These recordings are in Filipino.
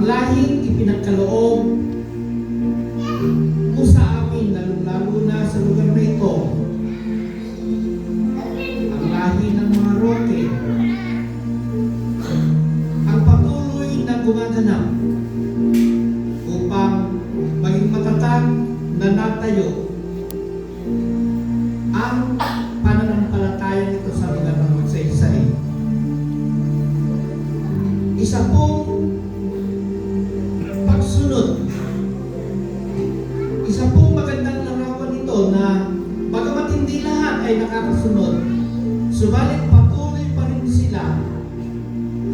ang lahing ipinagkaloob mo sa amin, lalo na sa lugar na ito, ang lahi ng mga Roque, ang patuloy na gumaganap upang maging matatag na natayo ang pananampalataya nito sa lugar ng Magsaysay. Isa pong pagsunod, isa pong magandang larawan nito na bagamat hindi lahat ay nakakasunod, subalit patuloy pa rin sila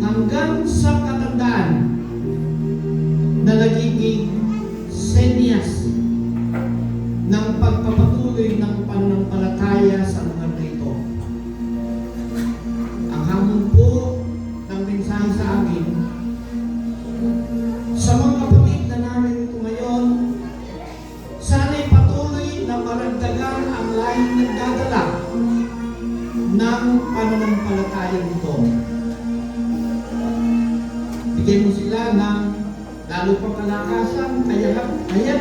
hanggang sa katandaan na nagiging senyas ng pagpapatuloy ng pananampalataya sa lugar na ito. Ang hamon po ng mensahe sa amin sa mga kapatid na narito ngayon, sana'y patuloy na maragdagan ang lahing nagdadala ng pananampalataya nito. Bigyan mo sila ng lalo pang kalakasan, kaya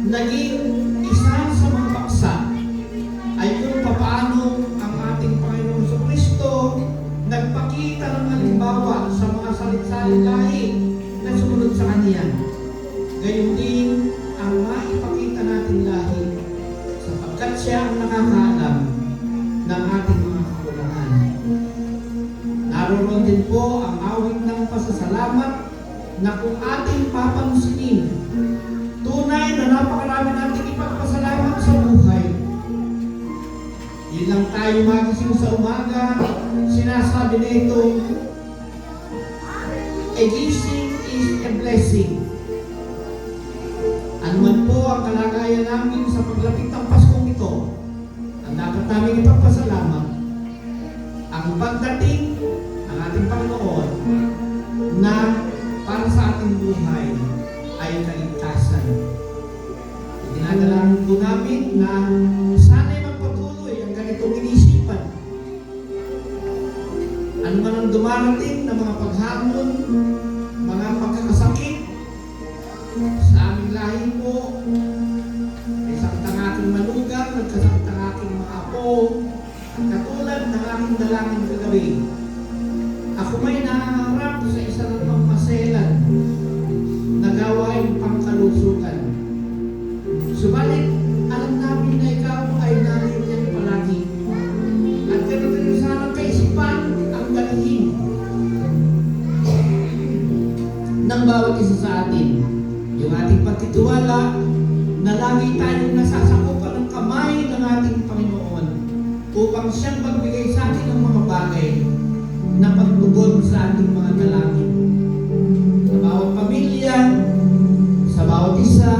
naging isa sa mga paksa ay kung paano ang ating Panginoon Jesucristo nagpakita ng halimbawa sa mga salit-salit lahi na sumunod sa Kanya. Gayon din ang maipakita natin lahi sapagkat siya ang nakakaalam ng ating mga kakulangan. Naroon din po ang awit ng pasasalamat na kung ating papansinin, tunay na napakarami natin ipagpasalamat sa buhay. Yun lang tayo magising sa umaga, sinasabi nito, a gising is a blessing. Ano man po ang kalagayan namin sa paglapit ng Paskong ito, ang dapat namin ipagpasalamat, ang pagdating ng ating Panginoon na para sa ating buhay ay kaligtasan. Dinadalangin po namin na sana'y magpatuloy ang ganitong inisipan. Ano man ang dumarating na mga paghamon, mga pagkakasakit sa aming lahi po, may sakit ang aking manugang, nagkasakit ang aking mga apo, at katulad ng aking dalangin kagabi, ako may naharap sa isa ng pagmaselan na gawain pangkalusugan. Subalit, alam namin na ikaw ay nariyan palagi. At ganun rin sana kaisipan ang galihin ng bawat isa sa atin. Yung ating pagtitiwala na lagi tayong nasasakupan ng kamay ng ating Panginoon upang siyang magbigay sa atin ng mga bagay na pagtugon sa ating mga dalangin. Sa bawat pamilya, sa bawat isa,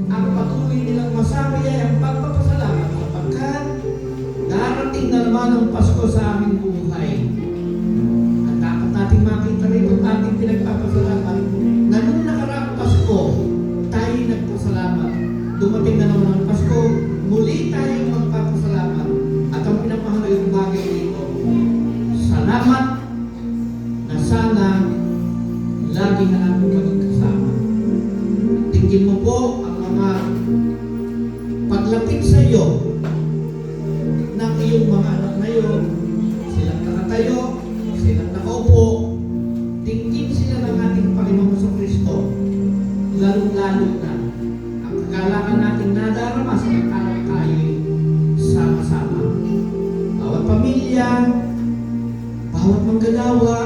ang patuloy nilang masabi ay ang pagpapasalamat sapagkat darating na naman ang Pasko sa aming buhay. At dapat nating makita rito at ating pinagpapasalamat na nung nakaraang Pasko, tayo nagpasalamat. Dumating na naman ang Pasko, muli tayong magpapasalamat. At ang pinapahalagang bagay dito, salamat na sana lagi na natin maging kasama. Tingin mo po ang mga paglapit sa iyo ng iyong mga anak na iyon, silang nakatayo, silang nakaupo, tingin sila ng ating Panginoon Jesucristo, lalong-lalo na ang kagalakan natin nadarama sa pagkalang tayo sama-sama. Bawat pamilya, bawat manggagawa,